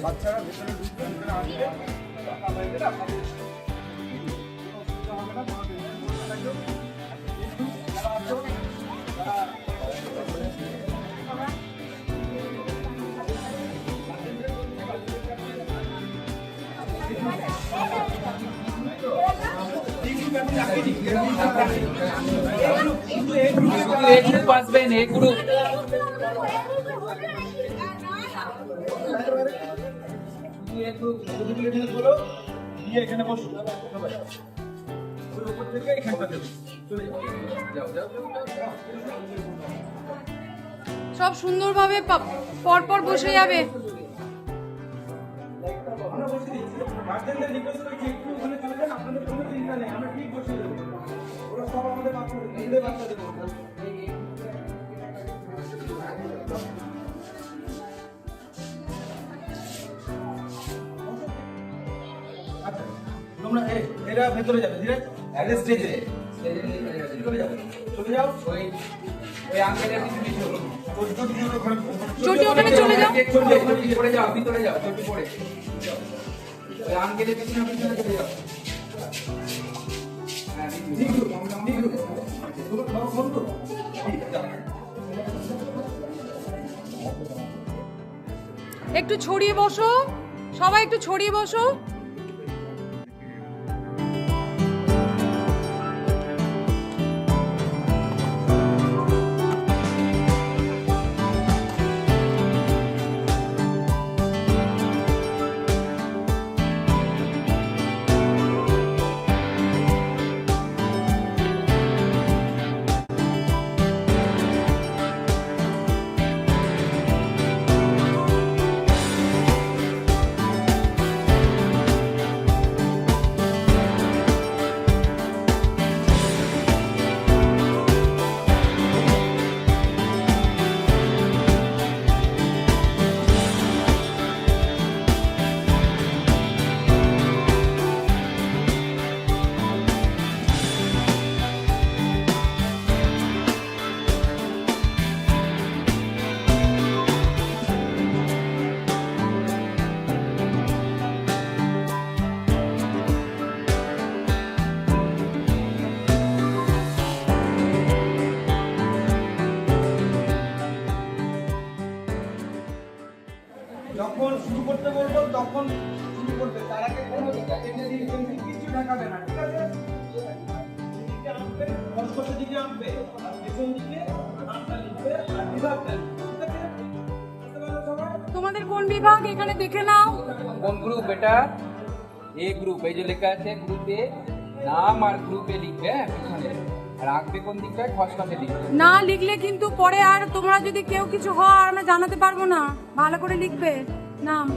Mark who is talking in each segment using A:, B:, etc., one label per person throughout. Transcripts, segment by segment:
A: বাচ্চারা ভেতরে ঢুকবে, ভেতরে আসবে, টাকা পাইবে না, আপনাদের অসুবিধা হবে না, কোনো টেনশন করতে থাকবে। কিন্তু যারা আছে তারা
B: আসবেন এই গ্রুপ
A: এখানে বসুন, উপর থেকে এখানটা দেবো।
C: সব সুন্দরভাবে পরপর বসে যাবে।
A: আমরা বসে দিচ্ছি, গার্জেনদের রিকোয়েস্ট করছি একটু ওখানে চলে যান, আপনাদের কোনো চিন্তা নেই, আমরা ঠিক বসে দেবো। ওরা সব আমাদের বাচ্চাদের আচ্ছা, তোমরা এরা ভেতরে যাবে, ধীরাজ স্টেজে চলে যাও, চলে যাও।
B: ওই আঙ্কেলের পিছনে চলো,
C: চটি ওখানে চলে যাও,
B: পড়ে যাও, ভিতরে যাও, চটি পড়ে ওই আঙ্কেলের পিছনে চলে যাও।
C: একটু ছড়িয়ে বসো, সবাই একটু ছড়িয়ে বসো।
A: যখন শুরু করতে বলবো তখন শুরু করবে, তার আগে কোনো কিছু দেখাবে না, ঠিক আছে? দিকে আনবে, কষ্টটা দিকে আনবে, আর পেছন দিকে নামটা লিখবে আর বিভাগটা লিখবে, ঠিক আছে? বুঝতে পারলো সবাই?
C: তোমাদের কোন বিভাগ এখানে দেখে নাও।
B: কোন গ্রুপ এটা? এ গ্রুপ, এই যে লেখা আছে গ্রুপে নাম আর গ্রুপে লিখবে, হ্যাঁ পিছনে, আর আঁকবে কোন দিকটায়, খসখসে লিখবে।
C: না লিখলে কিন্তু পরে আর তোমরা যদি কেউ কিছু হয় আর আমরা জানাতে পারবো না, ভালো করে লিখবে নাম।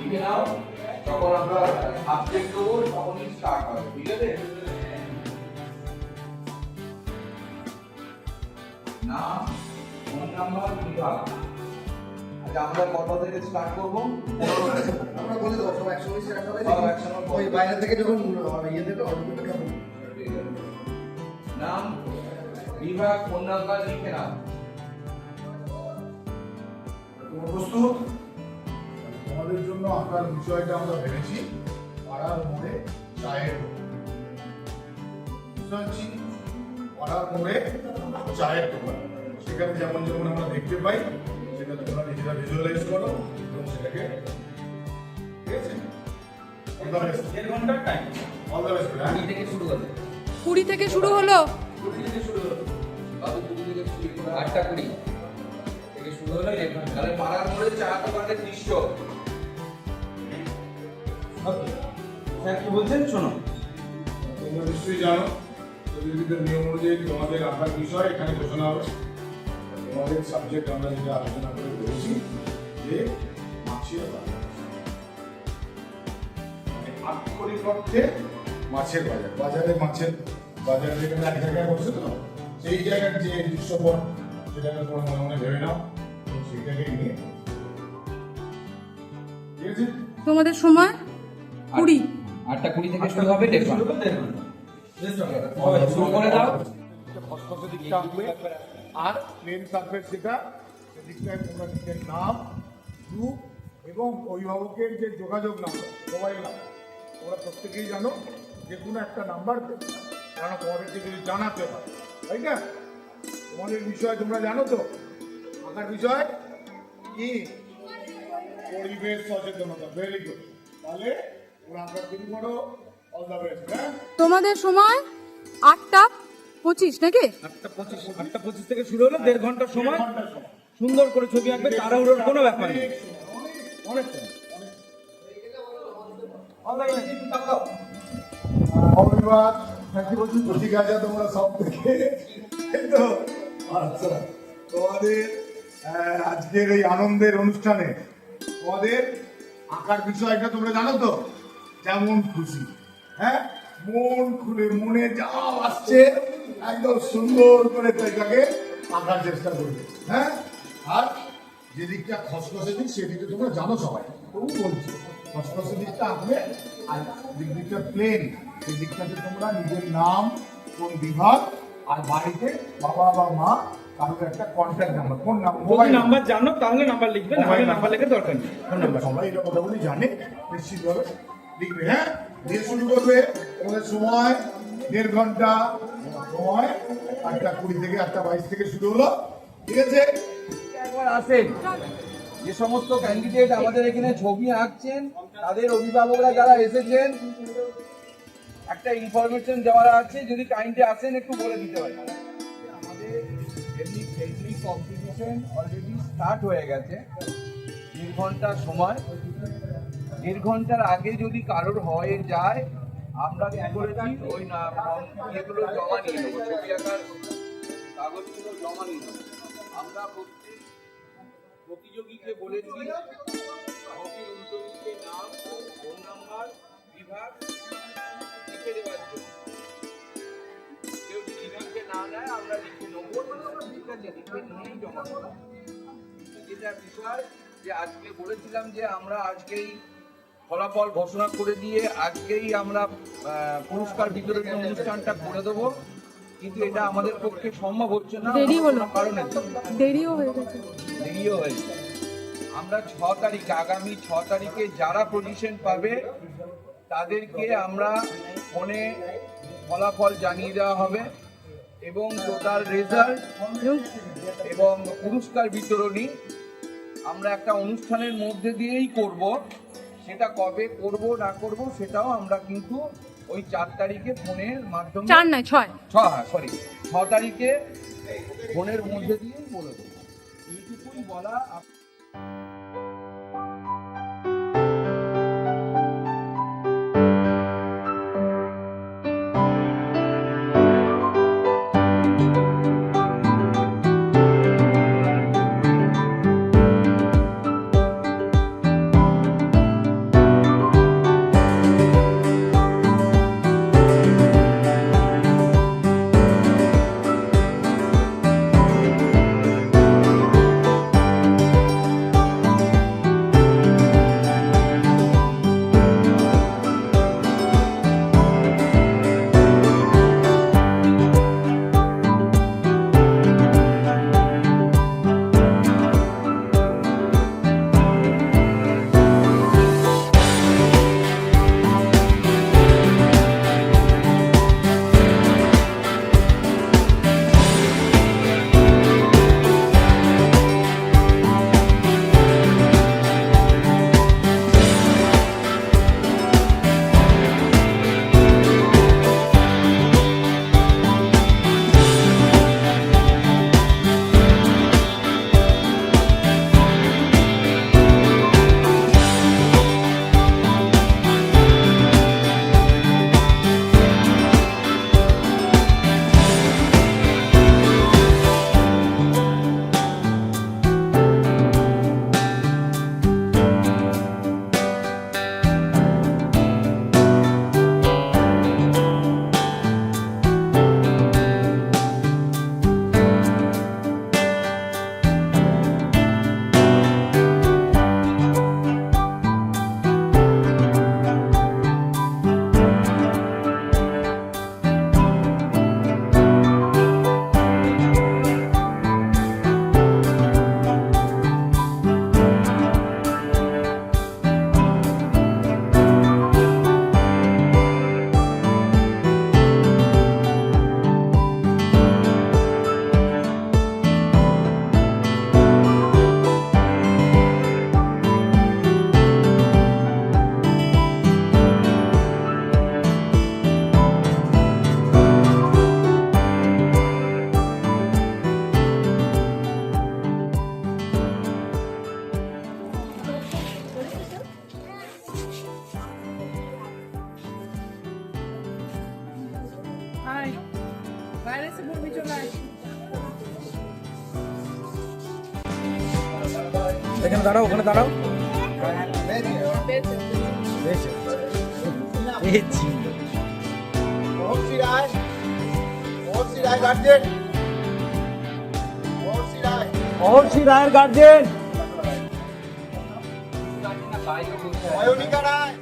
D: লিখে নাও, যখন আমরা সাবজেক্ট দেবো তখনই স্টার্ট হবে, ঠিক আছে? নাম, ফোন নাম্বার, বিভাগ। আচ্ছা, আমরা কত থেকে স্টার্ট করবো?
E: আমরা বলে দেবো সব একসঙ্গে সেরা সবাই
D: সব একসঙ্গে
E: ওই বাইরে থেকে যখন ইয়ে দেবে অটোমেটিক কেমন
D: নাম, বিভাগ, ফোন নাম্বার লিখে নাও।
E: তোমার প্রস্তুত? আমাদের জন্য আঁকার বিষয়টা আমরা ভেবেছি পাড়ার মোড়ে চায়ের দোকান। বুঝতে পারছি? পাড়ার মোড়ে চায়ের দোকান, সেখানে যেমন যেমন আমরা দেখতে পাই সেটা তোমরা নিজেরা ভিজুয়ালাইজ করো এবং সেটাকে, ঠিক আছে?
A: 1 ঘন্টার টাইম।
E: All the best.
B: 20 থেকে শুরু হলো
C: 20 থেকে শুরু হলো।
B: 20 থেকে শুরু হলো বাবু 20 থেকে শুরু 8টা 20 থেকে শুরু হলো
D: তাহলে পাড়ার মোড়ে চা দোকানের দৃশ্য।
A: স্যার কি বলছেন শোনো।
E: তোমরা নিশ্চয়ই জানো প্রতিযোগিতার নিয়ম অনুযায়ী তোমাদের আঁকার বিষয় এখানে ঘোষণা হবে। তোমাদের সাবজেক্ট আমরা যেটা আলোচনা করে বলেছি যে মাছের বাজার, মানে আক্ষরিক অর্থে মাছের বাজার। বাজারে যেখানে এক জায়গায় বসে তো সেই জায়গার যে দৃশ্যপট সেটাকে তোমরা মনে মনে ভেবে নাও এবং সেইটাকে নিয়ে, ঠিক আছে?
C: তোমাদের সময় 20।
B: 8টা 20 থেকে শুরু হবে 1.5
A: শুরু
B: ঘন্টা।
A: করতে দেবেন।
B: শুরু করে দাও।
E: খসখসে দিকটা আঁকবে আর প্লেন সারফেস যেটা সেদিকটায় তোমরা নিজের নাম, গ্রুপ এবং অভিভাবকের যে যোগাযোগ নাম্বার, মোবাইল নাম্বার তোমরা প্রত্যেকেই জানো যে কোনো একটা নাম্বার দেবে, কারণ তোমাদেরকে যদি জানাতে হয়, তাই না? তোমাদের বিষয় তোমরা জানো তো, আঁকার বিষয় কি? পরিবেশ সচেতনতা। Very good. তাহলে তোমরা আঁকা শুরু করো। All the best. হ্যাঁ,
C: তোমাদের সময় 8:25 নাকি?
A: 8:25 থেকে শুরু হলো 1.5 ঘন্টার সময়। সুন্দর করে ছবি আঁকবে, তাড়াহুড়োর কোনো ব্যাপার নেই। অনেক সময়।
E: অভিবাদ নাকি বলছি ঠিক আছে তোমরা সব থেকে তো আচ্ছা তোমাদের আজকের এই আনন্দের অনুষ্ঠানে তোমাদের আঁকার বিষয়টা তোমরা জানো তো, যেমন খুশি, হ্যাঁ, মন খুলে মনে যা আসছে একদম সুন্দর করে এটাকে আঁকার চেষ্টা করবে। হ্যাঁ, আর যে দিকটা খসখসে দিক সেদিকে তোমরা জানো সবাই, তবু বলছি খসখসে দিকটা আঁকবে আর দিকটা প্লেন সেই দিকটাতে তোমরা নিজের নাম, কোন বিভাগ আর বাড়িতে বাবা বা মা কারোর একটা কন্ট্যাক্ট নাম্বার, কোন
A: যদি
E: মোবাইল
A: নাম্বার জানো তাহলে নাম্বার লিখবে, না হলে নাম্বার লিখে দরকার নেই। ফোন নাম্বার
E: সবাই এটা মোটামুটি জানে, নিশ্চিতভাবে লিখবে। হ্যাঁ, দিয়ে শুরু করবে। তোমাদের সময় 1.5 ঘন্টা, সময় 8:20 থেকে 8:22 থেকে শুরু হলো, ঠিক আছে?
D: একবার আসেন, যে সমস্ত ক্যান্ডিডেট আমাদের এখানে ছবি আঁকছেন তাদের অভিভাবকরা যারা এসেছেন, একটা ইনফরমেশন দেওয়ার আছে, যদি কাইন্ডলি আসেন একটু বলে দিতে পারি। আমাদের এমনি ফ্রেন্ডলি কম্পিটিশন অলরেডি স্টার্ট হয়ে গেছে। 1.5 ঘন্টার সময়, 1.5 ঘন্টার আগে যদি কারোর হয়ে যায় আমরা কি করেছি ওই না ইয়েগুলো জমা নিয়ে নেবো, ছবি আঁকার কাগজগুলো জমা নিয়ে নেবো। আমরা প্রত্যেক প্রতিযোগীকে বলেছি ছবির উল্টো দিকে নাম, ফোন নাম্বার, বিভাগ লিখে দেওয়ার জন্য। কেউ যদি লিখে না নেয় আমরা লিখে নেবো, ঠিক আছে, লিখে নিয়েই জমা করবো। যেটা বিষয় যে আজকে বলেছিলাম যে আমরা আজকেই ফলাফল ঘোষণা করে দিয়ে আজকেই আমরা পুরস্কার বিতরণী অনুষ্ঠানটা করে দেবো, কিন্তু এটা আমাদের পক্ষে সম্ভব হচ্ছে না
C: দেরি হলো।
D: কারণে
C: দেরিও হয়ে গেছে।
D: দেরিও হয়েছে। আমরা 6 তারিখ, আগামী 6 তারিখে যারা পজিশন পাবে তাদেরকে আমরা ফোনে ফলাফল জানিয়ে দেওয়া হবে এবং টোটাল রেজাল্ট এবং পুরস্কার বিতরণী আমরা একটা অনুষ্ঠানের মধ্যে দিয়েই করব। সেটা কবে করব না করব সেটাও আমরা কিন্তু ওই 4 তারিখে ফোনের মাধ্যমে
C: 4 নয় 6
D: 6 তারিখে ফোনের মধ্যে দিয়েই বলে দেবো। এইটুকুই বলা।
A: এখানে দাঁড়াও, ওখানে দাঁড়াও।
E: মহর্ষি রায় গার্জেন,
A: মহর্ষি রায়ের গার্জেন
B: বাইরে বসে আছে।
E: অয়নিকা রায়।